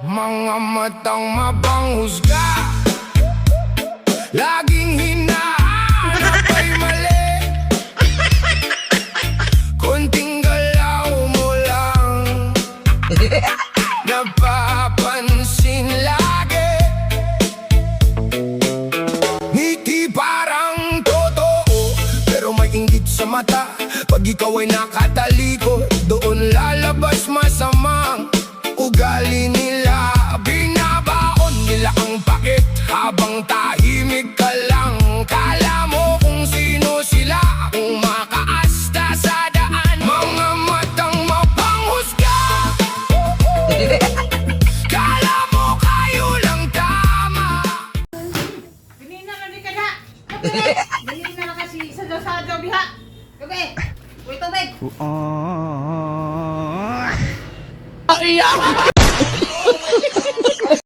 Mga matang mapanghusga, laging hinahanap ay mali. Konting galaw mo lang napapansin lagi. Ngiti parang totoo, pero may inggit sa mata. Pag ikaw ay nakatalikod, doon lalabas masama.